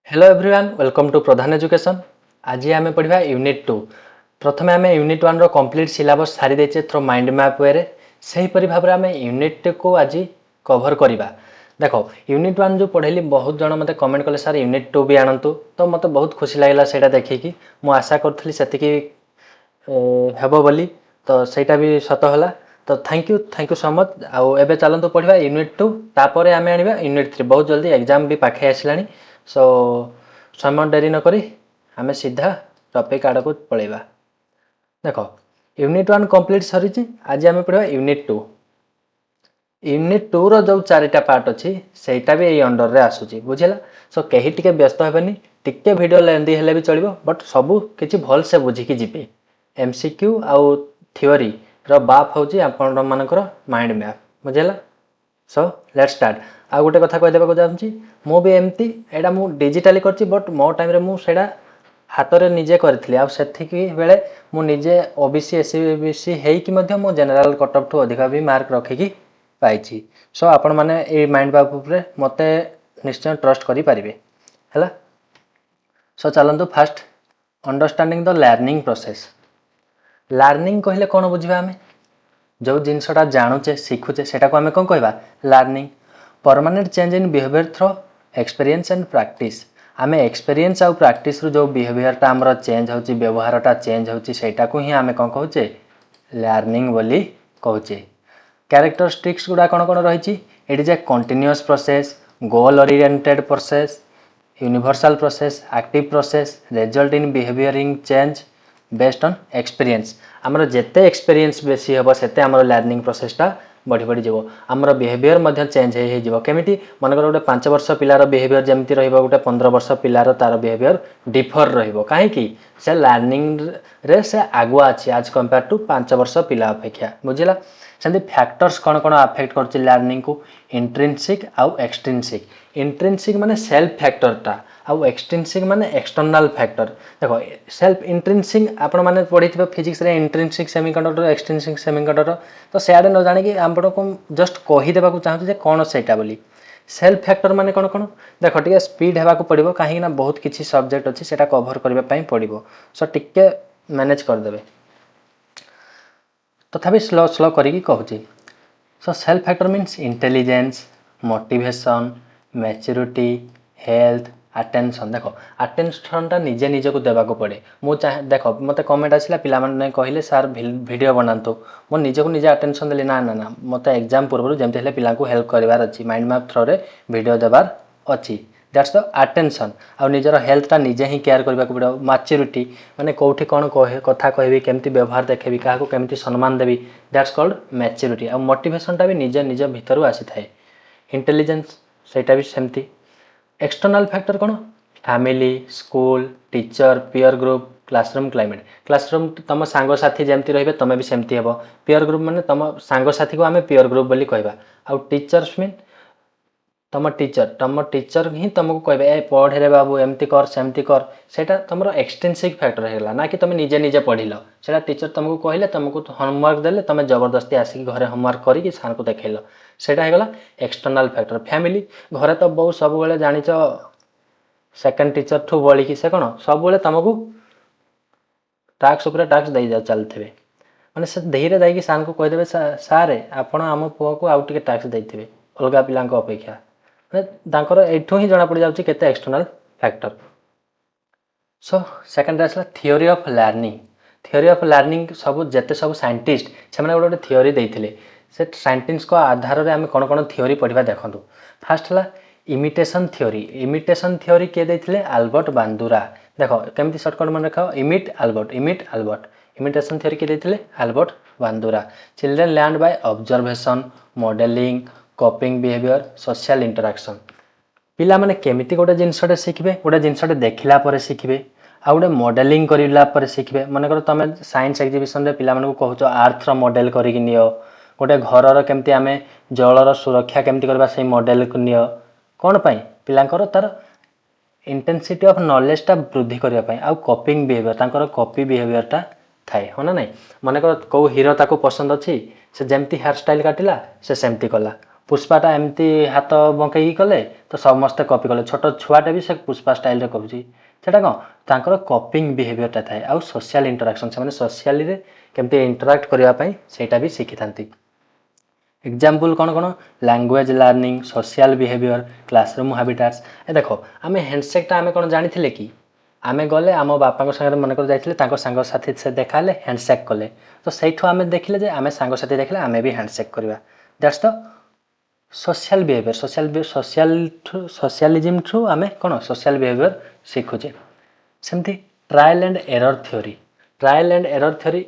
Hello everyone welcome to Pradhan education. आज आम पढ़ा यूनिट 2। प्रथम आम यूनिट 1 रो कंप्लीट सिलेबस सारी देचे थ्रो माइंड मैप वे सेहीपरि भाव आम यूनिट को आज कभर करवा। देख यूनिट 1 जो पढ़ेली बहुत जन मत कमेंट कले सर यूनिट 2 भी आणतु, तो मत बहुत खुशी लगे से देखिकी मु आशा करी से हेब बोली, तो सहीटा भी सत है। तो थैंक यू सो मच। आउ एबे चलतु पढ़ा यूनिट 2, तापर आम आने यूनिट 3। बहुत जल्दी एग्जाम भी पाखे आसला। सो समय डेरी नक आम सीधा टॉपिक आड़ को पलैबा। देख यूनिट 1 कंप्लीट सरी। आज आम पढ़ा यूनिट 2। यूनिट 2 रो जो 4टा पार्ट अच्छी सेटा भी यही अंडर रे आसूची, बुझेला। सो कहीं टिके व्यस्त हेबेनी, टिके वीडियो लेंदी हेले भी चलिबो, बट सबू किछि भल से बुझिकी जिबे। एमसीक्यू आउ थ्योरी रो बाप होची आपण मानकर माइंड मैप, बुझेला। So let's start. आ गोटे कथा कह देबा को चाहूँगी, मु भी एमती एडा मु डिजिटली करछि, बट मो टाइम रे मु सेडा हाथ रे निजे करथिली। आ सेथिकी बेले मु निजे ओबीसी एससीबीसी हेई कि मध्य मु जनरल कटअप ठु अधिका भी मार्क रखिकी पाइछि। सो आपण माने ए माइंड मैप ऊपर मते निश्चय ट्रस्ट करि परिबे, हैला। सो चलंतु first understanding the learning process. Learning कहले कोन बुझिबा आमे? जो जिनसटा जानूचे शिखुचे सेटा को आमे कोन कहबा? Learning. Permanent change in behaviour through experience and practice. आमे एक्सपीरियंस आउ प्रैक्टिस रो जो बिहेवियर टा हमरो चेंज होची, व्यवहार टा चेंज होची, सेटा को ही आमे कोन कहूचे? लर्निंग बोली कहूचे। कैरेक्टरिस्टिक्स गुड़ा कौन कौन रही? It is a continuous process, goal oriented process, universal process, active process, result in behaviouring change based on experience. आमर जेते एक्सपीरियंस बेसी हम सेते आमर लर्निंग प्रोसेसटा बढ़ी बढ़ी जीव। आमर बिहेवियर मध्य चेंज हो केमिटी? मनकर गोटे 5 वर्ष पिलार बिहेवियर जमती रहिबो, गोटे 15 वर्ष पिलार तार बिहेवियर डिफर रहिबो। काहेकि से लर्निंग रे से आगुआ अछि आज कंपेयर टू 5 वर्ष पिला अपेक्षा, बुझिला। सेंती फैक्टर्स कौन कौन अफेक्ट करछि लर्निंग को? इंट्रिंसिक आउ एक्सट्रिंसिक। इंट्रिंसिक माने सेल्फ फैक्टरटा, आउ एक्सट्रिंसिक माने एक्सटर्नल फैक्टर। देखो सेल्फ इंट्रिंसिक आपण माने पढ़िथिबे फिजिक्स रे, इंट्रिंसिक सेमीकंडक्टर, एक्सट्रिंसिक सेमीकंडक्टर। तो सेआडे न जाने कि आपण को जस्ट कहि देबा को चाहू जे कोन सेटा बोली। सेल्फ फैक्टर माने कोन कोन? देखो टिके स्पीड हेबा को पड़िबो, काहे ना बहुत किछि सब्जेक्ट अछि सेटा कवर करबा पई पड़िबो। सो टिके मैनेज कर देबे, तथापि स्लो स्लो करी कहूँ। So self factor means intelligence, motivation, maturity, health, attention. देखो अटेंशन टा निजे निजे को देवा को पड़े। मु चाहे देखो मते कमेंट आसिला पिला माने कहले सर वीडियो बनातो, मो निजे को निजे अटेंशन देली ना ना ना मते एग्जाम पूर्व जेमते हेले पिला को हेल्प करबार अछि, माइंड मैप थ्रो रे वीडियो देबार अछि। That's the attention. आ निजर हेल्थ टा निजे ही केयर करबा को पड़ो। मैच्योरिटी माने कोठी कोन कहे कथा कहबी, केमती व्यवहार देखेबी, काहा को केमती सम्मान देबी, दैट्स कॉल्ड मैच्योरिटी। आ मोटिवेशन टा भी निजे निजे भीतरु आसी थाए। इंटेलिजेंस सेटा भी सेमती। एक्सटर्नल फैक्टर कौन? Family, school, teacher, peer group, classroom climate. Classroom तुम सांग साथी जमती रहिबे तमे भी सेमती हेबो। पीयर ग्रुप माने तुम सांग साथी को आमे पीयर ग्रुप बोली कहबा। आ टीचर्स मीन तुम टीचर ही तुमको कहबे ए पढ़े रे बाबू एमती कर सेमती कर। सेटा तुमरो एक्सटेंसिव फैक्टर हेला ना कि तुम निजे निजे पढ़िलो। सेटा टीचर तुमको कहले, तुमको होमवर्क देले, तुम जबरदस्ती आसिक घरे होमवर्क करी सर को देखैलो, सेटा हेगला एक्सटर्नल फैक्टर। फैमिली घरे तो बहु सब बेले जानिच सेकंड टीचर ठू बोली कि से कोन सब बेले तुमको टास्क ऊपर टास्क दे जा चलथिबे। माने से धीरे जाई कि सर को कह देबे सारे आपण हम पुओ को आउट के टास्क देथिबे अलगा पिलांक अपेक्षा। तांकर एठू ही जना पड़ जाउची केते एक्सटर्नल फैक्टर। सो सेकंड आसला theory of learning. Theory of learning सब जेते सब साइंटिस्ट से माने गोटे थ्योरी देइथिले। से साइंटिस्ट को आधार रे हम कोन कोन थ्योरी पढ़िबा देखंतु। फर्स्ट हला इमिटेशन थ्योरी। इमिटेशन थ्योरी के देइथिले? Albert Bandura. देखो केमती शॉर्टकट मन रखाओ, इमिट अल्बर्ट, इमिट अल्बर्ट। इमिटेशन थ्योरी के देइथिले? Albert Bandura. Children learn by observation, modelling, copying behaviour, social interaction. पिला माने केमिति गोटे जिनसटे शिखबे, गोटे जिनसटे देखिला परे शिखबे, आ गोटे मॉडलिंग करिला परे शिखबे। मन कर तमे साइंस एग्जीबिशन रे पिला मानकु कहउचो अर्थ रो मॉडल करिक नियो, गोटे घर रो केमति आमे जल रो सुरक्षा केमति करबा से मॉडल को नियो। कोन पई? पिलांकर तार इंटेंसिटी ऑफ नॉलेज टा वृद्धि करिया पई। आ कॉपिंग बिहेवियर, तांकर कॉपी बिहेवियर टा थाए, होना नै? मन कर को हीरो ताको पसंद अछि, से जेमति हेयर स्टाइल काटिला से सेमति कला। पुष्पाटा एमती हाथ बंकई कले तो समस्ते कॉपी कले छोट छुआटे भी से पुष्पा स्टाइल रे करूची सेटा कौन तांकर कॉपिंग बिहेवियरटा थाए आउ सोशल इंटराक्शन से सोशली केमती इंटराक्ट करने सेटा भी शिखी था एग्जाम्पल कौन कौन language learning social behaviour classroom habitats ए देखो आम हैंडसेकटा आम कौन जानी कि आम गले आम बापा सागर मनकर जाइए सांगसाथी से देखा हैंडसेक कले तो सहीठू आम देखिले जे आम सांगसाथी देखले आम भी हैंडसेक करवा that's the social behaviour socialism through आम कौन सोशल बिहेवियर शिखुचे सेमती trial and error theory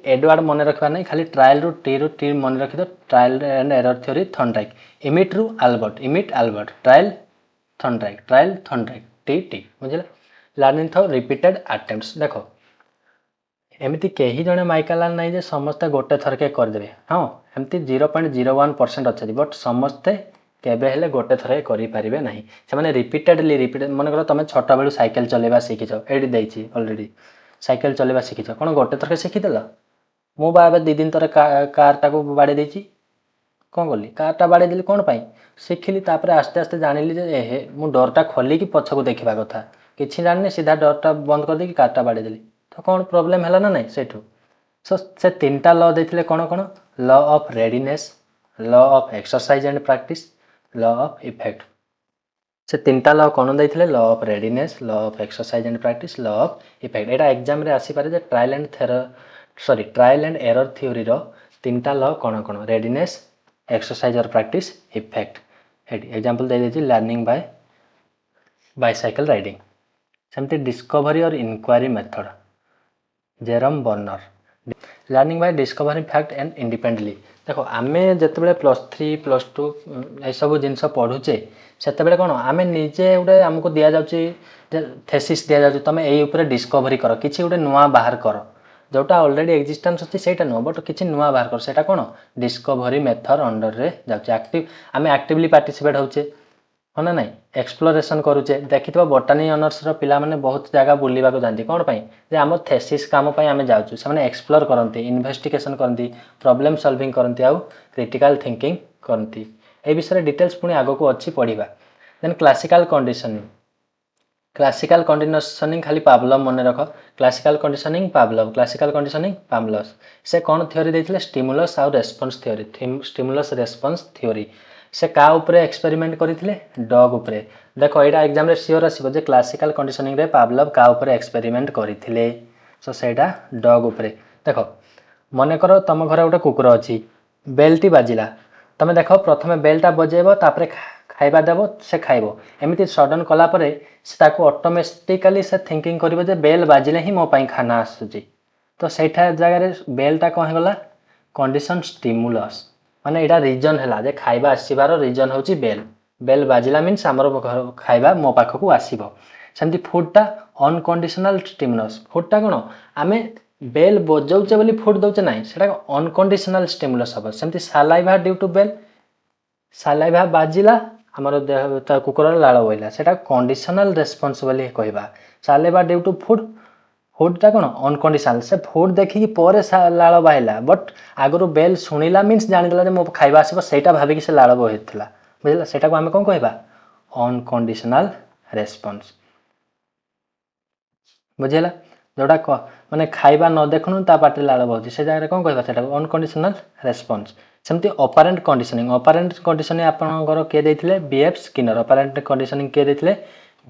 Edward मन रखा नहीं खाली ट्रायल रु टी मन रखी trial and error theory Thorndike emit रु आल्बर्ट ट्रायल थॉर्नडाइक टी बुझे लर्निंग थ्रो रिपीटेड अटेम्प्ट्स देखो एमती कहीं जड़े माइकल ना जे समस्ते गोटे थरके करदे हाँ एमती 0.01% अच्छे बट समस्ते केबे हेले गोटे थर करें ना से रिपीटेडली मन कर तुम छोट बेलू साइकेल चलेवा शिखीच ये देती अलरेडी साइकेल चलेवा शिखीच कौन गोटे थरके शिखीदेल मु बा 2 दिन तर कारटा को बाड़े देती कौन कली कारटा बाड़े देली कौन पाई शिखिली तापर आस्ते आस्ते जानिली जे हे मु डरटा खोलिकी पछकू देखा कथा किसी जानी सीधा डरटा बंद कर देकी कारटा बाड़े देली तो कौन प्रोब्लेम है ना नहीं सेठू सो से 3टा लॉ देते कौन कौन law of readiness law of exercise and practice law of effect से 3टा लॉ कौन देते law of readiness law of exercise and practice law of effect यहाँ एग्जाम रे आसीपारे जे ट्रायल एंड एरर थ्योरी रो 3टा लॉ कौन कौन रेडीनेस एक्सरसाइज और प्रैक्टिस इफेक्ट एग्जांपल दे देती लर्निंग बाय बाइसाइकिल राइडिंग सेमती डिस्कवरी और inquiry method Jerome Bruner learning by discovery fact and independently देखो आम जिते +3 +2 ये सब जिन पढ़ुचे से कौन आम निजे गोटे आमको दि जाऊँगी थेसिस दि जाऊँ तुम यही डिस्कवरी कर कि गोटे नुआ बाहर कर जोटा ऑलरेडी एक्जिस्टेंस अच्छी से नुह बट किसी नुआ बाहर कर सेटा कौन डिस्कवरी मेथड अंडर रे जाऊँ आम एक्टिवली पार्टिसिपेट होचे हाँ ना नहीं एक्सप्लोरेशन करुचे देखि बोटानी ऑनर्स पिला माने बहुत जगह बुलवा जाती कौन पाई जे आम थेसिस काम आम जाऊँ से एक्सप्लोर करती इन्वेस्टिगेशन करती प्रॉब्लम सॉल्विंग करती आउ क्रिटिकल थिंकिंग करती ए विषय डिटेल्स पुणी आग को अच्छी पढ़ा देन क्लासिकल कंडीशनिंग खाली पावलव मन रख क्लासिकल कंडीशनिंग पावलव से कौन थ्योरी देते स्टिमुलस आउ response theory stimulus response theory से का उपरे एक्सपेरिमेंट करते डॉग उपरे देखो यहाँ एग्जाम रे सियोर आसो जे क्लासिकल कंडीशनिंग रे पावलव का उपरे एक्सपेरिमेंट करते सो सेटा डॉग उपरे देखो मन कर तुम घर गोटे कुकुर अच्छी बेलटी बाजिला तुम देख प्रथम बेलटा बजेब तापर खाइबा देव से खाइब एमती सडन कलापर से ऑटोमेटिकली से थिंकिंग कर बेल बाजिले ही मो पाई खाना आसूची तो सहीटा जगह बेलटा कौन होगा कंडीशन स्टिमुलस माने यहाँ रिजन है जे खाइबा आसबार रिजन हूँ बेल बेल बाजिला मीन्स आमर खाइबा मो पाखक आसब सेमती फुडटा अनकंडीशनल स्टिमुलस फुडटा कौन आम बेल बजाऊे बोली फुड दौचे ना से अनकंडीशनल स्टिमुलस हम सेमती सालाइभा ड्यू टू बेल सालाइभा बाजिला आमर देह कुकुर लाड़ बोला से कंडीशनल रेस्पॉन्स बोली कहवा सालाइभा ड्यू टू फुड फुडटा कौन अनकंडीशनल से फुड देखिकी पर लाड़ बाहला बट आगु बेल शुणिला मीन्स जानीदेला मो खाइबा आसब सेटा भाविकी से लाड़ बहला बुझला सेटा को आम कौन कहवा अनकंडीशनल रेस्पॉन्स बुझेगा जोटा माने खाइबा न देखुन ता पाटे लाड़ बहुची से जगह कौन कहवा सेटा अनकंडीशनल रेस्पॉन्स सेमती ऑपरेंट कंडीशनिंग आपनकर किए देथिले बीएफ स्किनर ऑपरेंट कंडीशनिंग किए देथिले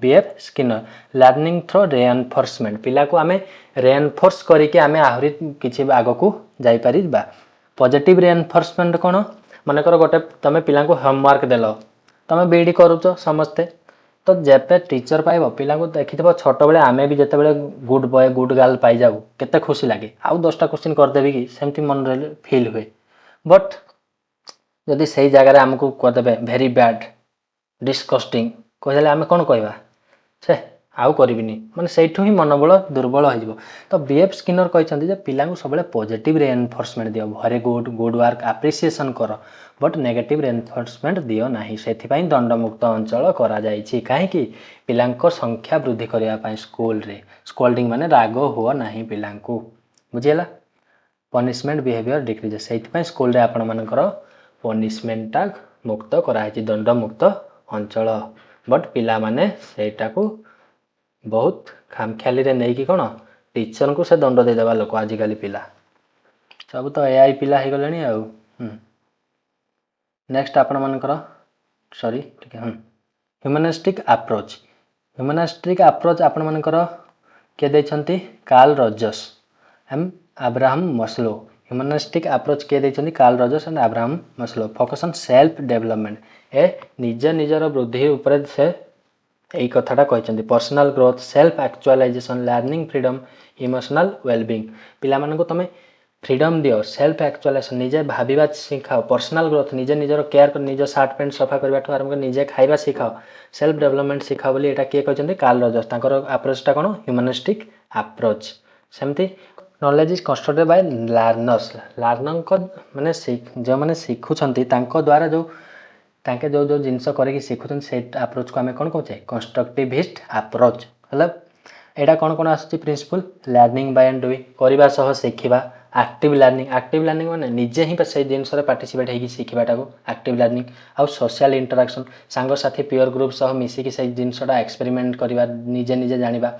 BF Skinner learning through reinforcement पिला को आमे रेनफोर्स करके आमे आहरी किछि आग को जाई परिबा पॉजिटिव रेनफोर्समेंट कौन मनकर गोटे तुम पिला को होमवर्क देल तुम बीडी करुच समस्ते तो जेपे टीचर पाइब पिला को देखि छोट बेले आमे भी जिते गुड बॉय गुड गर्ल पाई जाऊ केते खुशी लगे आउ 10टा क्वेश्चन करदेवी कि सेमती मन रहे फील हुए बट जदि से जगह आमको करदे भेरी बैड डिस्कस्टिंग कहले आम कौन कहवा से आउ करबिनी माने सेठू ही मनोबल दुर्बल हो तो बीएफ स्किनर कहते पिला सब पॉजिटिव रेनफोर्समेंट दियो वेरी गुड वर्क एप्रिसिएशन कर बट नेगेटिव रेनफोर्समेंट दियो ना से दंडमुक्त अंचल करा जाइछि कहीं पिला संख्या वृद्धि करने स्कूल रे स्कोल्डिंग माने राग हुआ ना पिला बुझीगला पनिशमेंट बिहेवियर डिक्रीज से स्कूल रे आपण मानकर पनिशमेंटा मुक्त कराई दंडमुक्त अंचल बट पिला माने सेटाकू बहुत खामख्याली रे नहीं कि कौन टीचर को से दंड देदेवा लोक आजिकल पिला सब तो एआई पिला हो गले आउ नेक्स्ट आपण मानकर सॉरी ठीक है ह्यूमनिस्टिक अप्रोच आपण मानकर किए देछंती कार्ल रॉजर्स एम अब्राहम मस्लो ह्यूमनिस्टिक अप्रोच किए देछंती Carl Rogers and Abraham Maslow focus on self development ए निजर वृद्धि ऊपर से यही कथाटा कहते personal growth self actualisation learning freedom emotional wellbeing पिला मानक तुम फ्रीडम दियो सेल्फ एक्चुअलाइजेशन निजे भाविबा शिखाओ पर्सनाल ग्रोथ निजे निजर केयर कर निज सार्ट पैंट सफा करबा ठू आरंभ कर निजे खाइबा शिखाओ सेल्फ डेवलपमेंट शिखाओ बोली एटा किए कहते कार्ल रॉजर्स तांकर अप्रोचटा कोन ह्यूमनिस्टिक अप्रोच सेमती knowledge is constructed by learners learner को माने जो माने शिखुछंती तांको द्वारा जो तांके जो जो जिनस करके शिखुछन से अप्रोच को आम कौन कहे कंस्ट्रक्टिविस्ट अप्रोच मतलब एटा कौन कौन आसुची principle learning by and doing करबा सह शिखिबा एक्टिव लर्निंग माने निजे ही से जिनस पार्टिसिपेट होगी शिखिबाटा को एक्टिव लर्निंग आउ सोशल इंटरेक्शन सांग साथी पीयर ग्रुप सह मिसिकी से जिनसटा एक्सपेरिमेंट करबा निजे निजे जानिबा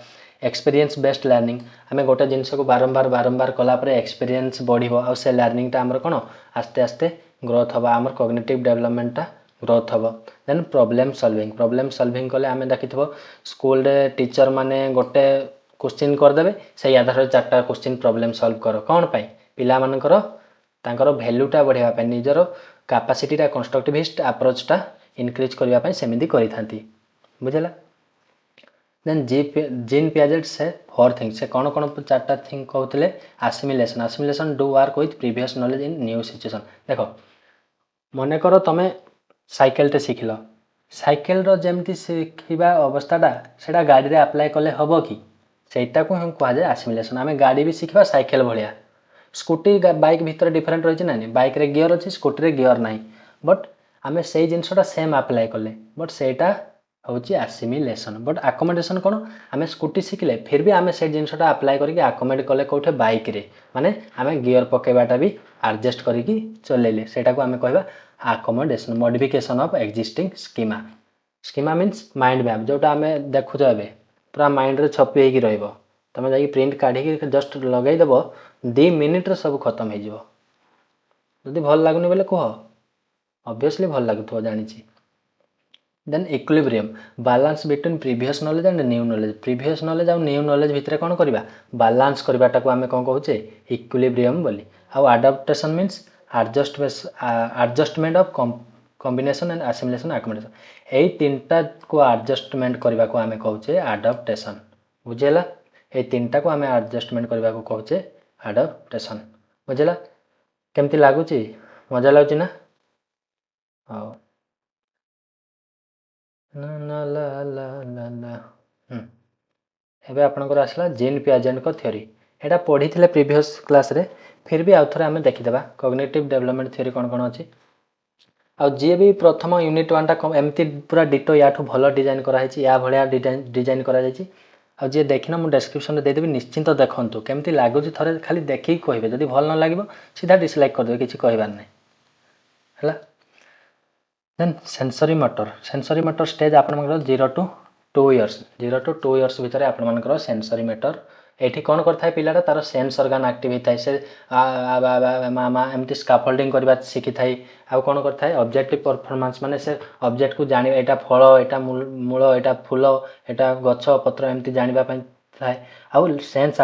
एक्सपीरियंस बेस्ड लर्निंग आम गोटे जिनस को बारंबार कलापर एक्सपीरियंस बढ़िबो आउ से लर्निंगटा आमर कौन आस्ते आस्ते ग्रोथ हबा आमर कॉग्निटिव डेवलपमेंटटा ग्रोथ हम देन प्रॉब्लम सॉल्विंग कले आम देखि स्कूल रे टीचर माने गोटे क्वेश्चन करदे से आधार चार्टा क्वेश्चन प्रॉब्लम सॉल्व कर कौन पाई पिला मानकर तांकर वैल्यूटा बढ़ावा पाई निजर कैपेसिटीटा कंस्ट्रक्टिविस्ट अप्रोचटा इनक्रीज करबा पाई सेमिति करिथांती बुझला देन जीन पियाजेट से 4 थिंग से कौन कौन चार्टा थिंग कहते assimilation do work with previous knowledge in new situation देख मन कर तुम साइकेल टे शिखिल साइकेल रो जेमती शिखिबा अवस्थाटा सेटा गाड़ी रे अप्लाई कले हबो कि सेटा को हम कहा जाए आसिमिलेशन आमे गाड़ी भी शिखिबा साइकेल भलिया स्कूटी बाइक भीतर डिफरेंट रही ना बाइक रे गियर अच्छी स्कूटी रे गियर नाही बट आमे से जिनसटा सेम अप्लाई कले बट सेटा होची आसिमिलेशन बट अकोमोडेशन कौन आमे स्कूटी शिखिले फिर भी आमे से जिनसटा अप्लाई करके अकोमोडेट कले कोठे बाइक रे माने आमे गियर पकेबाटा भी एडजस्ट करके चलेले सेटा को आमे कहबा accommodation modification of existing schema means mind map जोटा आम देखुच ए पूरा माइंड रे छपी होगी रहिबो तमे जाई प्रिंट काढी जस्ट लगई देबो 2 मिनिट रे सब खत्म हो जिवो जदि भल लागुनी बोले कह ऑब्वियसली भल लागुथो जानि छी then equilibrium balance between previous knowledge and new knowledge भितर कोन करबा बैलेंस करबाटा को आमे कोन कहूचे इक्विलिब्रियम बोली आ adaptation means adjustment of combination and assimilation accommodation यही तीनटा को एडजस्टमेंट करबा को आमे कहूचे अडॉप्टेशन बुझेला ए तीनटा को आमे एडजस्टमेंट करबा को कहूचे अडॉप्टेशन बुझेला केमती लागुची मजा लागुची ना हां ना ना ला ला ला ला एबे आपनकर आसला जीन पियाजेंट को थ्योरी एटा पढ़ी थिले प्रीवियस क्लास रे फिर भी आउ थरे आमे देखिदेबा कॉग्निटिव डेवलपमेंट थ्योरी कौन कौन अच्छी आ जी भी प्रथम यूनिट 1 टा एमती पूरा डिटो याठू भल डिजाइन कराई या भाया डिजाइन करा आ जी देखना मुझे डिस्क्रिप्शन में देदेवी निश्चिंत देखूँ केमती लगुच थे खाली देखिए कहे जब भल न लगे सीधा डिसलाइक करदे किसी कहबार नहीं है देन सेंसरी मोटर स्टेज आप 0 to 2 इयर्स भितर आप सेंसरी मोटर एठी कौन करता पिलाटा तार सेंस ऑर्गन एक्टिव होता है से मामा एमती स्काफोल्डिंग करबा शिखी थाई आ कौन करता है ऑब्जेक्टिव परफॉर्मेंस माने से ऑब्जेक्ट को जानि एटा फल एटा मूल एटा फूल एटा गछ पत्र एमती जानिबा पई थाए आ सेंस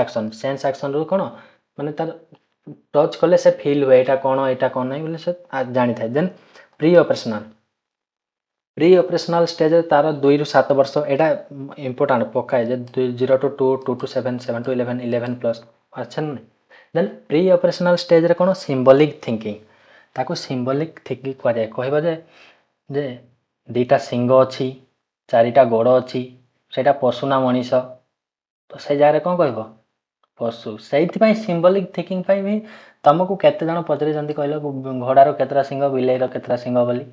एक्शन रो कौन माने तार टच कले से फील हुए एटा कौन नहीं बोले से जानि थाए देन प्री ऑपरेशनल स्टेज तार 2 ରୁ 7 वर्ष एटा इंपोर्टेंट पकाए जे 0 to 2 2 to 7 7 to 11 11 प्लस अच्छा नहीं देन प्री ऑपरेशनल स्टेज रे कोन सिंबॉलिक थिंकिंग ताको सिंबॉलिक थिंकिंग कह जाए कहबा जे दुईटा सिंग अच्छी चारिटा गोड़ अच्छी सेटा पशु ना मनीष तो से जगह कौन कहब पशु से सिंबॉलिक थिंकिंग भी तुमको केते जण पचरे जंती कहलो घोड़ार केतरा सिंग बिलेईर केतरा सिंग बोली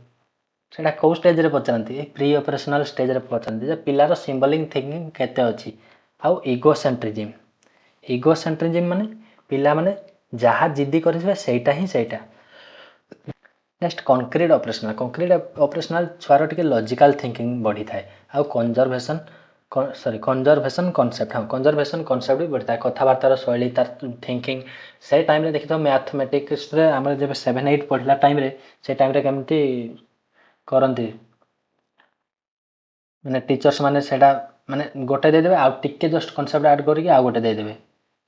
सेटा कौ स्टेज रे पचारती प्री ऑपरेशनल स्टेज रे पचारती जे पिलार सिंबॉलिक थिंकिंग केते अच्छी आउ इगोसेंट्रिज्म माने पिला माने जहाँ जिद्दी करे सेटा ही सेटा नेक्स्ट कंक्रीट ऑपरेशनल छुआर टिके लॉजिकल थिंकिंग बढ़ी थाए आउ कंजर्वेशन कॉन्सेप्ट हाँ कंजर्वेशन कॉन्सेप्ट भी बढ़ी थाए कथबार्तार शैली तार थिंकिंग से टाइम रे देखि मैथमेटिक्स रे आम जब 7-8 पढ़ला टाइम रे से टाइम रे केमती करती माने टीचर्स माने सेटा माने गोटे देदेवे आउ टिके जस्ट कॉन्सेप्ट ऐड करके आउ गोटे देदेवे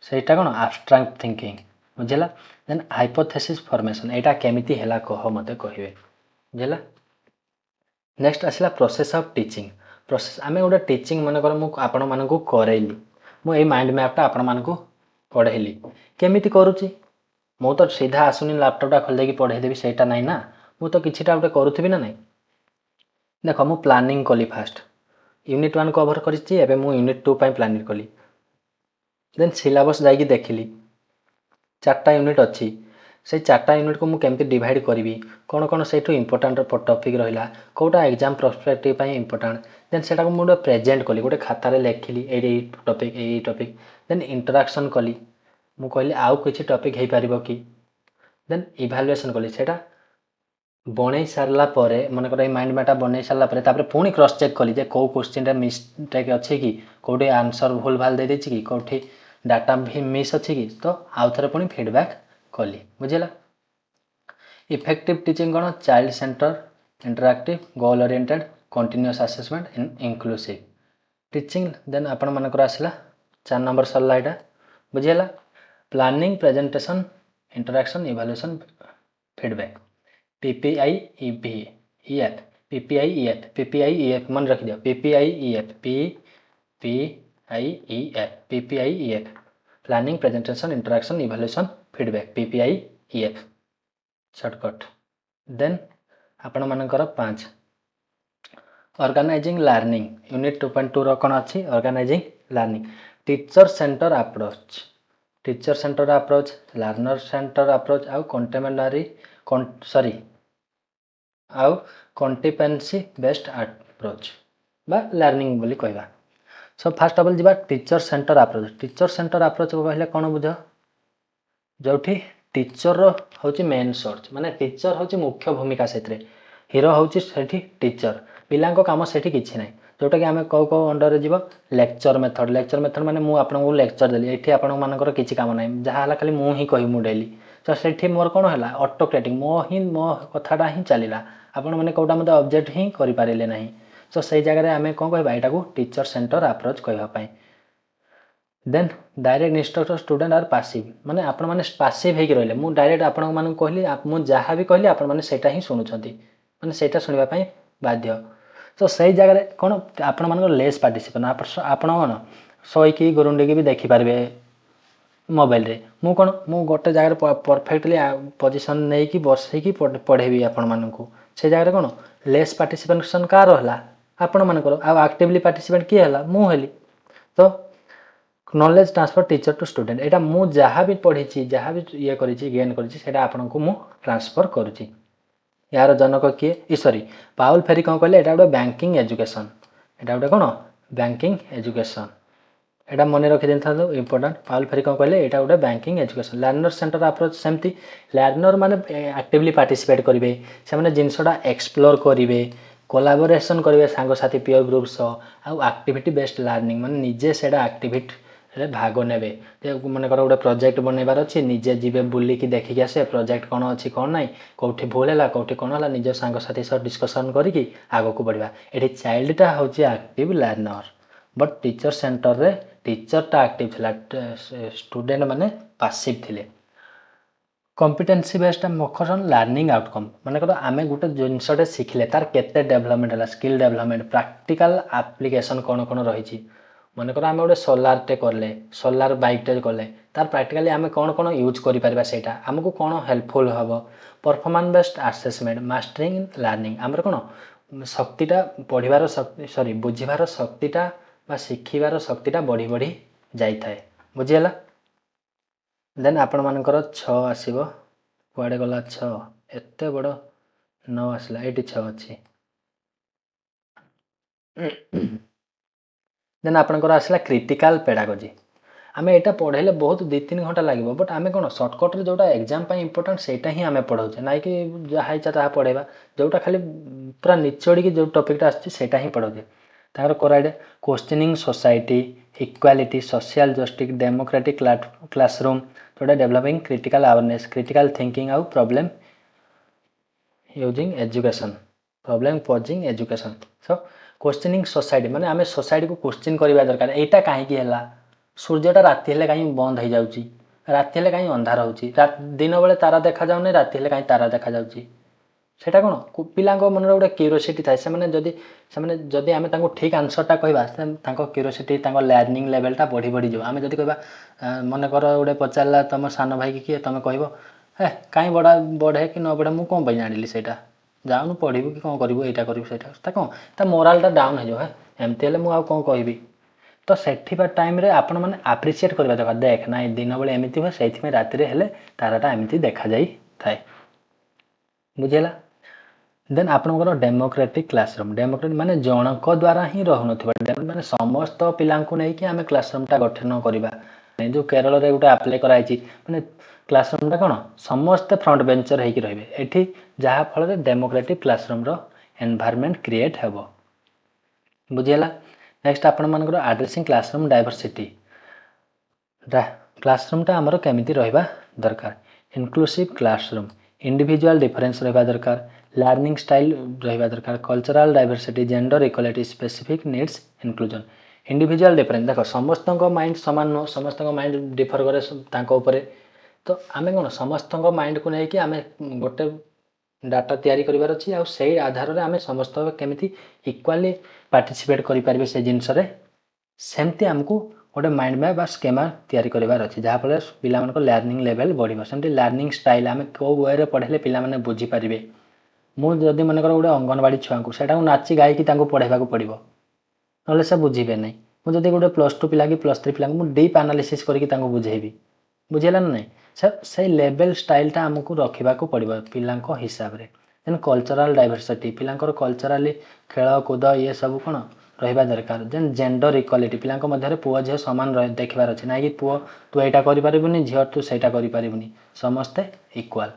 सेटा कोन एब्स्ट्रैक्ट थिंकिंग बुझिला देन हाइपोथेसिस फॉर्मेशन एटा केमिति हैला कह मते कहिवे बुझिला नेक्स्ट आसला प्रोसेस ऑफ टीचिंग प्रोसेस आमे गोटे टीचिंग मन कर मु आपण मानकु करैली मु ए माइंड मैपटा आपण मानकु पढ़ेली केमिति करूची मु तो सीधा आसुनी लैपटॉपटा खोल देकी पढ़े देबी सेटा नाही ना मु तो किछिटा गोटे करूथिबी ना नाही देखो मु प्लानिंग कली फास्ट यूनिट 1 कवर करिछि एबे मु यूनिट 2 पई प्लानिंग कली देन सिलेबस जाईकी देखिली 4टा यूनिट अच्छी से 4टा यूनिट को मुझे केमती डिवाइड करी कौन कौन से इंपोर्टाट टॉपिक रहा कौटा एग्जाम पर्सपेक्टिव इंपोर्टाट देन से मुझे प्रेजेंट कली गोटे खातार लिखिली टॉपिक देन इंटराक्शन कली मु कहली आउ किसी टॉपिक हो पार कि देन इभालुएसन कली से बन सारा मनकर माइंड मैपटा बन सारापर पुणी क्रॉस चेक कली जे कौ क्वेश्चन मिस्टेक अच्छी कि कौटी आंसर भूल भाल दे देछि कि कौटी डाटा भी मिस अच्छी कि तो आउ थे पुणी फीडबैक कली बुझेगा इफेक्टिव टीचिंग कौन child centre interactive goal oriented continuous assessment in inclusive teaching then आपण मानकर आसला 4 नंबर सरला एटा बुझेगा planning presentation interaction evaluation feedback PPI EF PPI मन रख दियो PPI planning presentation interaction evaluation feedback PPI shortcut then आपण मानकर 5 ऑर्गेनाइजिंग लर्निंग यूनिट 2.2 रो कोन अछि organising learning teacher centre approach learner centre approach आउ कंटेम्पररी आउ कंटिपेंसी बेस्ड अप्रोच बा लर्निंग बोली कहबा सो फास्ट ऑफ ऑल जिबा टीचर सेंटर अप्रोच कहले कोन बुझ जोठी टीचर रो होची मेन सोर्स माने टीचर होची मुख्य भूमिका सेतरे हीरो होची सेठी टीचर पिलांको काम सेठी किछि नै जोटा कि आमे कौ अंडर जीव लेक्चर मेथड माने मु आपन को लेक्चर देली एठी आपन मानकर किछि काम नै जहा हला खाली मु ही कहि मु डेली तो सेठी मोर कोन हला ऑटोक्रेटिक मो कथाटा ही चलीला आपन माने कोटा मते ऑब्जेक्ट ही करि पारिले नाही तो सही जगह रे आमे कोन कहबा एटा को टीचर सेंटर अप्रोच कहबा पई then direct instructor student are passive माने आपण माने पासिव हे कि रहले मु डायरेक्ट आपण माने कहली मु जहा भी कहली आपण माने सेटा ही सुनुछंती माने सेटा सुनिबा पई बाध्य तो सही जगह रे कोन आपण मानकर लेस पार्टिसिपेशन आपण कोन सोई की गुरुंडी की भी देखि पारबे मोबाइल रे मु कोन मु गोटे जगह रे परफेक्टली पोजीशन नै कि बसै कि पढेबी आपण मानकू से जगह रे कोन लेस पार्टिसिपेशन का रहला आपण मानकर आ एक्टिवली पार्टिसिपेट की हला मु हेली तो knowledge transfer teacher to student एटा मु जहाँ भी पढ़ी जहाँ भी ये करी गेन करी आपन को मु ट्रांसफर करुच्ची यार जनक किए सॉरी पाउल फेरी कौन कहले एटा गोटे बैंकिंग एजुकेशन एटा गोटे कौन बैंकिंग एजुकेशन एटा मन रखी देता इंपोर्टेंट पाउल फेरी कौन कहले एटा गोटे banking education learner centre approach सेमती लर्नर माने एक्टिवली पार्टिसिपेट करेंगे से माने जिनसटा एक्सप्लोर करेंगे कोलाबोरेशन करेंगे सांग साथी पीयर ग्रुप सह आउ एक्टिविटी बेस्ड लर्निंग माने निजे सेटा एक्टिविटी रे भाग नेबे मनकर गोटे प्रोजेक्ट बनइबार अच्छी निजे जीवे बुलिकी देखिकी आसे प्रोजेक्ट कौन अच्छी कौन ना कौटी भूल है कौटी कौन है निज सांगसाथी सह डिस्कसन करी आग को बढ़ा ये चाइल्डटा हूँ active learner but teacher centre रे टीचरटा एक्टिव थिला स्टूडेंट माने पासिव थिले कॉम्पिटेंसी बेस्ड मोखन लर्निंग आउटकम मानकर आमे गोटे जिनसटे शिखले तार केते डेवलपमेंट है स्किल डेवलपमेंट प्रैक्टिकल एप्लिकेशन कौन कौन रही मनकर आम गोटे सोलारटे कले सोलार बाइकटे कले तार प्रैक्टिकली आम कौन कौन यूज करें सेटा आमको कौन हेल्पफुल हम performance based assessment mastering learning आमर कौन शक्तिटा पढ़ार शक्ति सॉरी बुझीबार शक्तिटा बा शिखिबार शक्तिटा बढ़ी बढ़ी जाए बुझीगला देन आपण मानकर 6 आसीबो कुआडे गला 6 एते बड़ 9 आसला एटी 6 अछि देन आपनकर आसला क्रिटिकल पेडागोजी आम यहाँ पढ़ेले बहुत 2-3 घंटा लगे बट आम कौन सर्टकट्रे जोटा एग्जाम इम्पोर्टाट से आम पढ़ाऊे ना कि जहाँ इच्छा ताहा पढ़ेगा जोटा खाली पूरा निचड़ी जो टॉपिकटा आसटा ही पढ़ाऊे तार कराइडे questioning society equality social justice democratic classroom जोटा developing critical awareness critical thinking आउ problem using education problem posing education so questioning society माने आम सोसाइटी को क्वेश्चन करवा दरकार एटा कहीं है सूर्यटा राति हेले कहीं बंद हो जाऊँगी राति हेले कहीं अंधार होची दिन बेले तारा देखा जाऊनी राति हेले कहीं तारा देखा जाऊँगी सेटा कौन पिला मन गोटे क्यूरोसिटी थाए से जदि आम ठीक आंसरटा कहवा क्यूरोसिटी लर्निंग लेवलटा बढ़ी बढ़ी जाओ आम जब कह मन कर गोटे पचारा तुम सान भाई किए तुम कह हे कहीं बड़ा बढ़े कि न बढ़े मुझे कौन पर जानी सेटा जाऊनु पढ़ू कि कौन करूँ यहाँ करूँ कौन ता मोरालटा डाउन हो जाए एमती हेल्ले मुझे कौन कहबी तो सेठिबा टाइम रे आपण मैंने आप्रिसीएट करवा दरकार देख ना दिन बेले एमती हुए से राति हेले ताराटा एमती देखा जाई थाए बुझेगा देन आपणकर डेमोक्रेटिक क्लासरूम डेमोक्रेटिक माने जनक द्वारा ही रहन माने समस्त पिला नहीं आम क्लासरूमटा गठन करवा जो केरल रे गोटे आप्लाय कराई माने क्लासरूमटा कौन समस्ते फ्रंट बेंचर होगी रही एठी जहाँ फल डेमोक्रेटिक क्लासरूम रो एनवायरनमेंट क्रिएट हेबो बुझेगा नेक्स्ट आपण मानकर एड्रेसिंग क्लासरूम डाइवर्सिटी क्लासरूमटा आमर केमिति रहिबा दरकार इनक्लूसिव क्लासरूम इंडिविजुअल डिफरेंस रहिबा दरकार लर्निंग स्टाइल रहिबा दरकार cultural diversity gender equality specific needs inclusion individual difference देख समस्त माइंड सामान नुह समस्त माइंड डिफर करे तो आम कौन समस्त माइंड को लेकिन आम गोटे डाटा तैयारी कर आधार में आम समस्त केमी इक्वाली पार्टिसिपेट करें से जिनस सेमती आमको गोटे माइंड मैप बा स्केमा तैयारी करार अच्छे जहाँफल पिला लर्निंग लेवल बढ़ सेमती लर्निंग स्टाइल आम कौ वे पढ़े पे बुझीपारे मुझे मनकर गोटे अंगनवाड़ी छुआ को सेटा नाची गायकी पढ़ाई पड़ो ना से बुझे ना मुझे गोटे +2 पिला कि +3 पिला मुझे डीप एनालिसिस करके बुझेबी बुझेगा ना नहीं से लेवल स्टाइलटा आमको रखा पड़ो पिला हिसाब से देन कल्चरल डाइवर्सिटी पिलांकर कल्चराली खेल कूद ये सब कौन रहा दरकार देन जेंडर इक्वालिटी पिला मध्य पुओ झील सामान देखार अच्छे ना कि पुओ तू यहाँ करें झील तू सहीटा करें समस्ते equal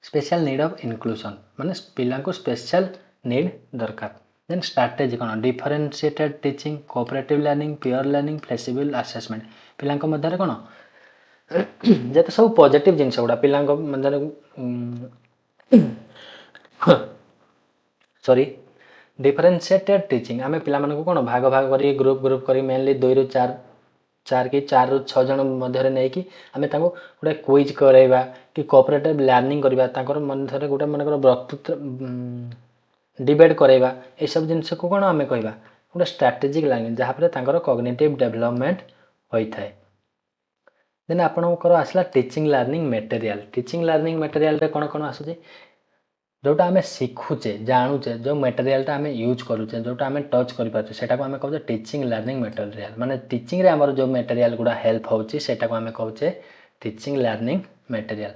special need of inclusion माने पिला स्पेशल नीड दरकार देन स्ट्रैटेजी कौन differentiated teaching cooperative learning peer learning flexible assessment पिला मध्य कौन जब सब पॉजिटिव जिनस गुड़ा पिला सॉरी डिफरेंशिएटेड टीचिंग आम पिला कौन भाग भाग कर ग्रुप कर मेनली 2 ରୁ 4 कि 4 ରୁ 6 जन मध्य नहीं कि आम गोटे क्विज करवा कि कोऑपरेटिव लर्निंग करवा मध्य गोटे मनकर वक्तृत्व डिबेट करवा ये सब जिनस को कौन आम कहवा गोटे स्ट्रैटेजिक लर्निंग जहाँफल कॉग्निटिव डेवलपमेंट होता है देन आपणकर आसला टीचिंग लर्निंग मटेरियल रे कौन कौन आसूँ जोटा आम शिखुचे जानूचे जो मटेरियलटा आम यूज करुचे जोटा आम टच कर आम कहूँ टीचिंग लर्निंग मटेरियल माने टीचिंग रे आमर जो मटेरियल गुड़ा हेल्प होता आम कहूचे teaching learning material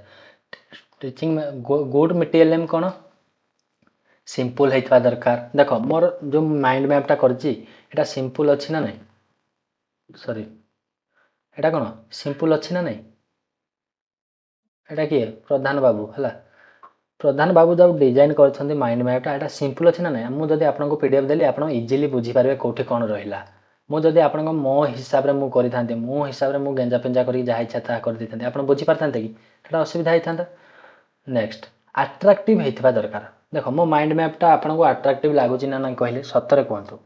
teaching good material कौन सिंपल होता दरकार देख मोर जो माइंड मैपटा कर सिंपल अच्छी ना नहीं सॉरी एटा कौन सिंपल अच्छी ना नहीं एटा किए प्रधान बाबू है प्रधान बाबू जब डिजाइन कर माइंड मैपटा एटा सिंपल अच्छी ना नहीं मुझे आपको पीडीएफ देली आप इजिली बुझीपारे कौटी कौन रहा मुझे आप मो हिसाब से मुझे मो हिसाब से मुझे गेंजा पेंजा कर जहाँ इच्छा ताहा कर देते आप बुझी पारते कि असुविधा होता नेक्स्ट अट्राक्टिव होता दरकार देख मो माइंड मैपटा आपको अट्राक्टिव लगुच ना ना कहले सतरे कहतु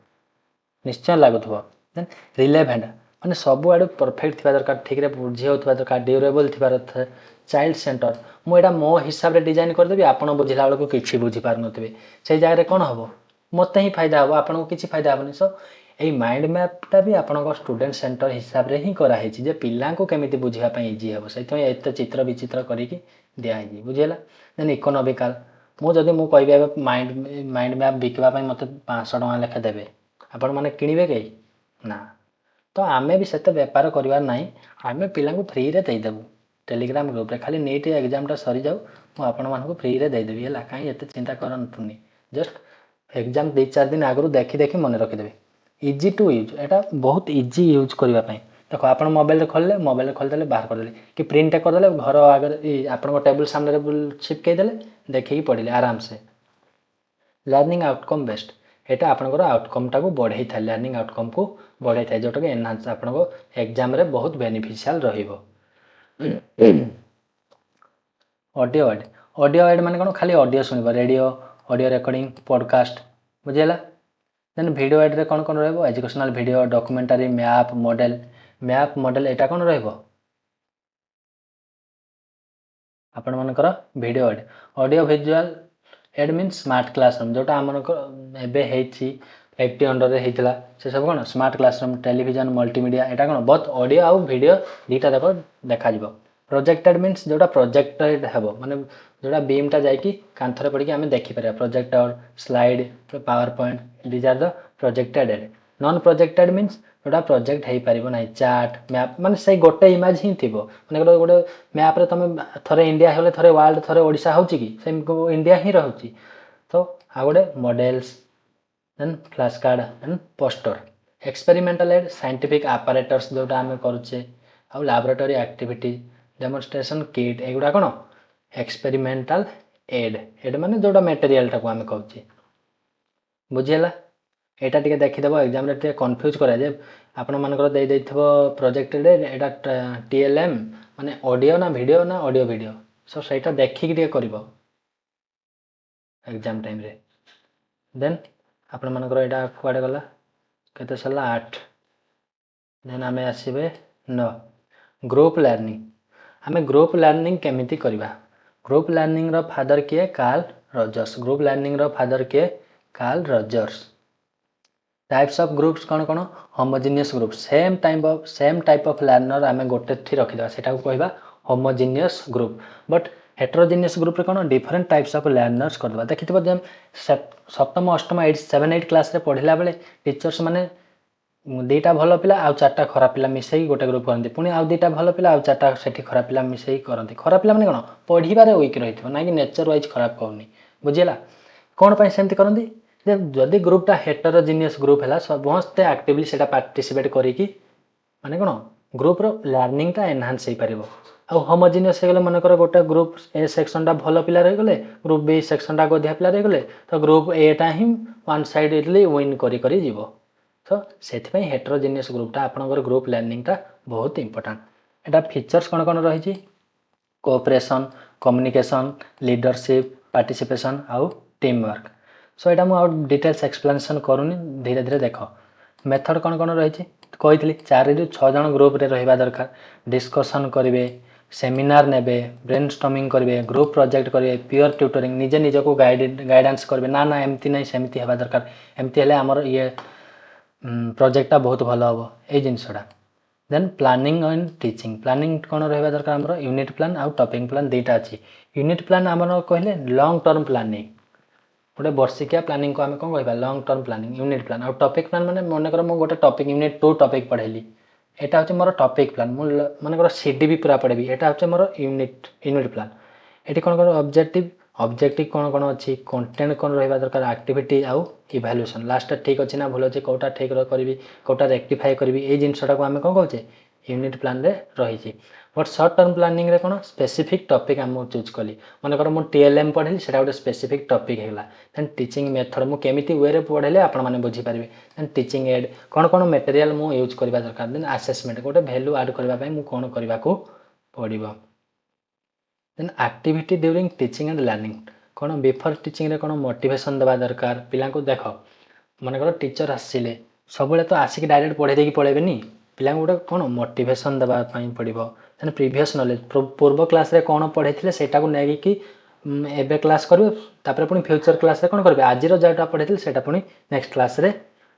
निश्चय लगुव देन रिलेवेंट मैंने सब आड़ परफेक्ट थी दरकार ठीक रे बुझी होता दरकार ड्यूरेबल थी चाइल्ड सेंटर मुझा मो हिसाब से डिजाइन करदेवी आप बुझला बेलू कि बुझीपार थे से जगह कौन हम मत ही फायदा हम आपको किसी फायदा हेनी सो यही माइंड मैपटा भी आप स्टूडेंट सेंटर हिसाब से ही कराई जे पिला केमी बुझापी इजी हे से एत चित्र विचित्र करके दिखाई बुझेगा देन इकोनोमिकाल मुझे कह माइंड मैप बिकवाई मत 500 टଙ୍କା लेखा देवे आपण मैंने किणवे कहीं ना तो आम भी से बेपार करार ना आम पिला फ्री रे देदेबू टेलीग्राम ग्रुप रे खाली नीट एग्जामटा सरी जाऊ मुझे फ्री रे देदेवी है कहीं एत चिंता करतुनि जस्ट एग्जाम 2-4 दिन आगु देखी मन रखिदेवे इजी टू यूज एटा बहुत इजी यूज करने देख आप मोबाइल खोलिले मोबाइल खोलीदे बाहर करदे कि प्रिंट करदे घर आगे आप टेबुल सामने चिपकईदे देखिए पढ़ले आराम से। लर्निंग आउटकम बेस्ट एटा आपनकर आउटकम टाको बढ़ाई था लर्निंग आउटकम को बढ़ाई था जोटा कि एनहांस आपनको एग्जाम रे बहुत बेनिफिशियल रहिबो। ऑडियो ऐड ऑडियो ऐड माने कोन खाली ऑडियो सुनिबो रेडियो ऑडियो रिकॉर्डिंग पॉडकास्ट बुझेला। देन वीडियो ऐड रे कोन कोन रहबो educational video documentary map model एटा कोन रहबो आपण मानकर video aid. Audio visual aid means smart classroom जोटा आमनको एबे हेछि 50 अंडर रे हेतिला से सब कोन स्मार्ट क्लासरूम टेलीविजन मल्टीमीडिया एटा कोन बहुत ऑडियो आउ वीडियो दीटा देखा जिवो। प्रोजेक्टेड मीन्स जोटा प्रोजेक्टेड हेबो माने जोटा बीमटा जाइकी कांथरे पड़ी आम देखिपर projector slide PowerPoint these are the projected aid. Non projected means जोटा प्रोजेक्ट हो पार ना चार्ट मैप माने से गोटे इमेज ही थी माने गोटे मैप रे तुम थरे इंडिया हेले थरे वर्ल्ड थरे ओडिशा होची कि से इंडिया ही रहउची तो आ गोटे models then flash card and poster. Experimental aid scientific operators जोटा आम करुचे आ लैबोरेटरी एक्टिविटी डेमोन्स्ट्रेशन किट एगुड़ा कौन एक्सपेरिमेंटल एड माने जोटा मटेरियल टाको आम कहूँ बुझीगला। यहाँ टे देखीदेव एग्जाम रे कन्फ्यूज करा जे आपण मानकर दे देइथबो प्रोजेक्ट रे एटा टीएलएम माने ऑडियो ना ऑडियो वीडियो सो सेटा देखिक टे करिवो एग्जाम टाइम रे। देन आपण मानकर एटा कुआडे गला केते सला 8 देन आमे आसीबे 9 ग्रुप लर्निंग। आमे ग्रुप लर्निंग केमिति करिबा ग्रुप लर्निंग रो फादर किए कार्ल रजर्स। ग्रुप लर्निंग रो फादर किए कार्ल रजर्स। टाइप्स ऑफ ग्रुप्स कौन कौन homogeneous group same type of learner आमे गोटे थी रखिदा सेटा को कहबा होमोजिनियस ग्रुप। बट हेटेरोजिनियस ग्रुप रे कौन डिफरेंट टाइप्स ऑफ लर्नर्स करदबा देखिथिबो जे सप्तम अष्टम 7 8 क्लास रे पढ़िला बेले टीचर्स माने दीटा भल पिला आउ चारटा खराब पिला मिसई गोटे ग्रुप करती पुणी आउ दीटा भल पिला आउ चारटा सेठी खराब पिला मिसई करती खराब पिला माने कोन पढ़िबारे वीक रहिथिबो ना कि नेचर वाइज खराब कहूनी बुझिला कोन पई सेमति करंदी जे जदी ग्रुपटा हेटेरोजिनियस ग्रुप हैला समस्ते एक्टिवली सेटा पार्टिसिपेट करिकी माने कोन ग्रुप रो लर्निंग टा एनहांस होई परिबो। आउ होमोजिनियस हेगले मन कर गोटे ग्रुप ए सेक्शन टा भल पिला रहि गले ग्रुप बी सेक्शन टा गधिया पिला रहि गले तो ग्रुप ए टा ही वन साइडली विन करी करी जीवो तो से हेटेरोजिनियस ग्रुपटा आपनकर ग्रुप लर्निंगटा बहुत इंपोर्टेंट। एटा फीचर्स कौन कौन रही कोऑपरेशन कम्युनिकेशन लीडरशिप पार्टिसिपेशन आउ टीम वर्क। सो एटा मु आउ डिटेल्स एक्सप्लेनेशन करूनी धीरे धीरे देख। मेथड कौन कौन रही कही 4 ରୁ 6 जन ग्रुप रे रहिबा दरकार डिस्कशन करेंगे सेमिनार नेबे ब्रेनस्टॉर्मिंग करेंगे ग्रुप प्रोजेक्ट करेंगे पीयर ट्यूटरिंग निजे निज को गाइडेंस करेंगे ना एमती नहीं सेमती हेबा दरकार एमती हेले हमर ये प्रोजेक्टा बहुत भल हम ये जिनसटा। Then planning and teaching planning कौन रहा दरकार आमर यूनिट प्लान आउ टॉपिक प्लान दुईटा अच्छी। यूनिट प्लान आमर कहले लॉन्ग टर्म प्लानिंग गोटे वर्षिकिया प्लानिंग को आम कौन कह long term planning unit plan आउ टॉपिक प्लान माने मनकर मु गोटे टॉपिक यूनिट 2 टॉपिक पढ़ेली एटा होचे मोर टॉपिक प्लान मु मनकर सीडीबी पूरा पढ़ेबी एटा होचे मोर यूनिट प्लान। एटी कौन कौन ऑब्जेक्टिव कौन कौन अच्छी कंटेंट कौन रहा दरकार एक्टिविटी आउ इवैल्यूएशन लास्ट ठीक अच्छी ना भूल अच्छे कौटा ठीक करी कौटा रेक्टिफाई करी ये जिनसटा को आम कौन कहे यूनिट प्लान रे रही। बट सर्ट टर्म प्लानिंग रे कौन स्पेसिफिक टॉपिक आम चूज कली मनकर मु टीएलएम पढ़ेली सेटा गोटे स्पेसिफिक टॉपिक हैला। देन टीचिंग मेथड मु केमिति वे रे पढ़ेले आपण माने बुझी पारिबे। देन टीचिंग एड कौन कौन मटेरियल मु यूज करबा दरकार। देन असेसमेंट गोटे वैल्यू ऐड करबा पई मु कौन करबा को पड़िबो। Then activity during teaching and learning कौन बिफोर टीचिंग रे कौन मोटिवेशन देवा दरकार पिला को देख मनकर टीचर आसिले सब तो आसिक डायरेक्ट पढ़े देकी पळेबेनी पिला गोटे कौन मोटिवेशन देवा पड़ो। देन प्रीवियस नॉलेज पूर्व क्लास रे कौन पढ़े थे सेटा को नेकी एबे क्लास करेंगे तापर पुणी फ्यूचर क्लास रे कौन करेंगे आज जोटा पढ़े थे सेटा पुणी नेक्स्ट क्लास रे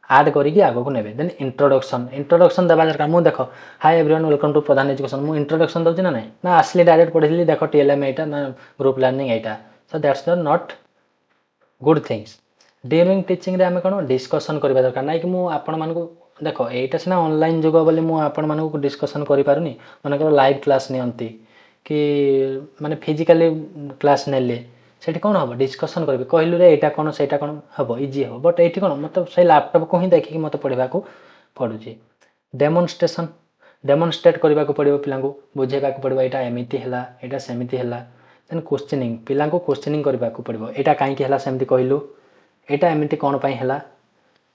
आड करिकी आगो को नेबे। देन इंट्रोडक्शन देवा दरकार मु देख hi everyone welcome to Pradhan education मु इंट्रोडक्शन दउची ना आसली डायरेक्ट पढ़ेली देख टीएलएम एटा ना group learning Etah so that's the not good things. During teaching रे आमे कोन डिस्कशन करबा दरकार ना कि मु आपण मानको देख एटा सिना ऑनलाइन जुग बोली मु आपण मानको डिस्कशन करि पारुनी मानकर लाइव क्लास नियंती कि माने फिजिकली क्लास नेले सेठी कौन हम डिस्कशन करेंगे कहलु रे एटा कौन सेटा कौन हम इजी हम बट ये कौन मतलब से लैपटॉप को ही देखिए मत पढ़ा को पड़ुची। डेमोन्स्ट्रेशन डेमोनस्ट्रेट करने को पड़ो पिला बुझेबा पड़ो यहाँ एमती है यहाँ सेमती है देन क्वेश्चनिंग पिला क्वेश्चनिंग करने को पड़ो यहाँ कहीं सेमती कहलु यहाँ एमती कौन पाई है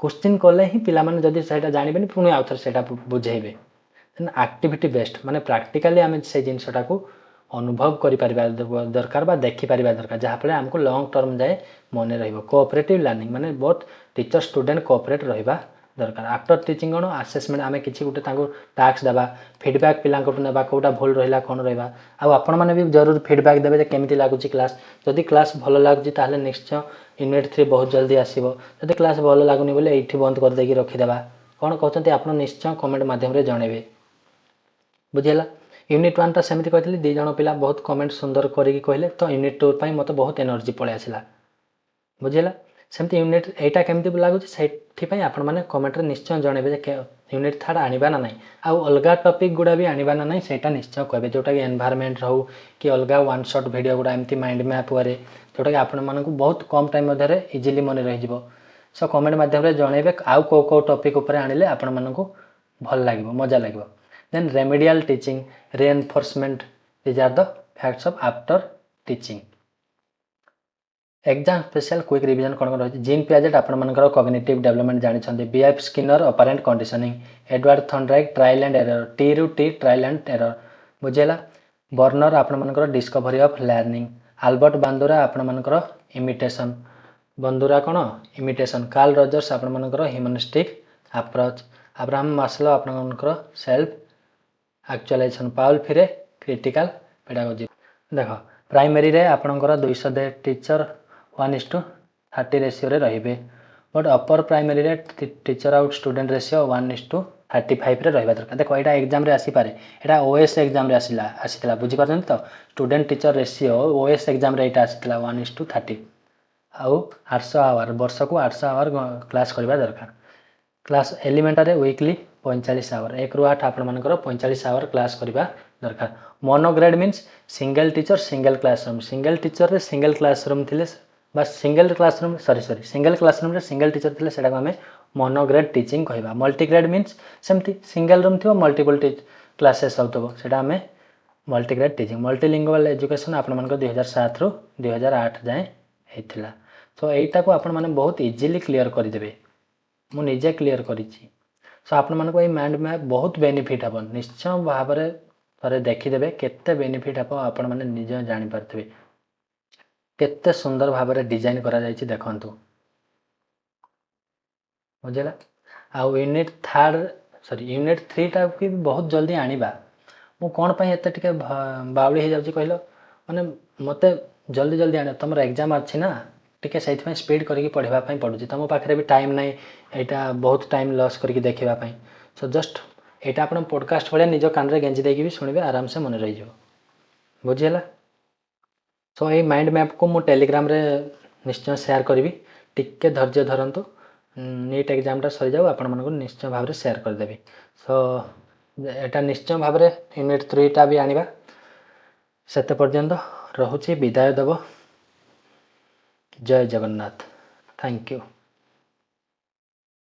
क्वेश्चन कले ही पिला माने जदि सेटा जानबेनी पुणी आउ थरे सेटा बुझेबे देन एक्टिविटी बेस्ड माने प्रैक्टिकली आम से जिनसटा को अनुभव कर दरकार बा देखि पारिबा दरकार जहाँफल आमको लॉन्ग टर्म जाए मन रहिबो कोऑपरेटिव लर्निंग माने बहुत टीचर स्टूडेंट कोऑपरेट रहिबा दरकार आफ्टर टीचिंग कौन आसेसमेंट आम कि गोटे टास्क देवा फीडबैक पिला ना कौटा भूल रहा कौन रहा आपण मैंने भी जरूर फीडबैक देवे केमी लगुच क्लास जदि क्लास भल लगुच निश्चय यूनिट 3 बहुत जल्दी आसो जब क्लास भल लगुनि बोले ये बंद करदे रखीदे कौन कहते आप निश्चय कमेंट मध्यम जनइबे बुझीगला यूनिट 1 सेमती कहती दी जन पिला बहुत कमेंट सुंदर करके कहले तो यूनिट 2 पर मत बहुत एनर्जी पलि आसला बुझीगला सेमती यूनिट एटा केमती लगुच से आपण मैंने कमेंट निश्चय जनइबे यूनिट 3 आनिबा ना नहीं आउ अलग टॉपिक गुड़ा भी आनिबा ना नहीं सेटा निश्चय कहबे जोटा कि एनवायरनमेंट रहू कि अलग वन शॉट वीडियो गुड़ा एमती माइंड मैप वे जोटा कि आपण मानकु बहुत कम टाइम मध्य इजिली मन रही सो कमेंट मध्यम जनइबे आउ को टॉपिक उपर आनिले आपण मानकु भल लागिबो मजा लागिबो then remedial teaching reinforcement these are the facts of after teaching exam special quick revision कौन कौन रही जीन पियाजेट आपर कॉग्निटिव डेवलपमेंट जानी BF Skinner operant conditioning Edward Thorndike trial and error T रु टी ट्रायल एंड एरर बुझेला Bruner आपर discovery of learning Albert Bandura आपर imitation Bandura कौन इमिटेशन कार्ल रजर्स आपर ह्यूमनिस्टिक अप्रोच अब्राहम मास्लो आपर self actualisation Paulo Freire critical pedagogy देख primary रे आपणकर 200 टीचर 1:30 रेशियो रे रहिबे बट अपर प्राइमरी रे टीचर आउट स्टूडेंट रेशियो 1:35 रे रहिबा दरकार देखो एटा एग्जाम रे आसी पारे एटा ओएस एग्जाम रे आसीला बुझी पारछन तो student teacher ratio OS exam रे एटा आसीला 1:30 आउ 800 आवर वर्ष को 800 आवर क्लास करबा दरकार क्लास एलिमेंटरी वीकली 45 आवर 1 रु 8 आपण मानकर 45 आवर क्लास करबा दरकार monograde means single teacher single classroom single teacher रे सिंगल क्लासरूम थिले बस सिंगल क्लासरूम सिंगल क्लासरूम रे सिंगल टीचर थिले सेटा को हमें मोनोग्रेड टीचिंग कहबा मल्टीग्रेड मीन्स सेमती सिंगल रूम थिबो मल्टीपल क्लासेस होतबो सेटा हमें मल्टीग्रेड टीचिंग मल्टीलिंगुअल एजुकेशन आपण मानकर 2007 रु 2008 जाए हेतिला तो एटा को आपण माने बहुत इजीली क्लियर कर देबे मु निजे क्लियर करिछि सो आपण मानको ए माइंड मैप बहुत बेनिफिट हबो निश्चय भाव रे थरे देखिदेवे केते बेनिफिट आप आपण माने निजे जानि पारथिबे केते सुंदर भाव रे डिजाइन करा जायछि देखंतु बुझला आ यूनिट 3 टा भी बहुत जल्दी आनिबा मु कोन पई एते टिके बावली हे जाउछि कहलो माने मते जल्दी जल्दी आने तमर एग्जाम अछि ना टिके सहित में स्पीड करके पढ़िबा पई पडुछि तम पाखरे भी टाइम नै एटा बहुत टाइम लॉस करके देखिबा पई सो जस्ट एटा आपण पॉडकास्ट भले निज कान रे गेंजी देकी भी सुनिबे आराम से मन रही जो बुझिला सो ए माइंड मैप को मु टेलीग्राम रे निश्चय शेयर करबी टिके धैर्य धरंतु नीट एग्जाम टा सरी जाऊ आपण मन को निश्चय भाव रे शेयर कर देबी सो एटा निश्चय भाव रे यूनिट 3 टा भी आनिबा सेते पर्यंत रहुछि विदाय देबो जय जगन्नाथ थैंक यू।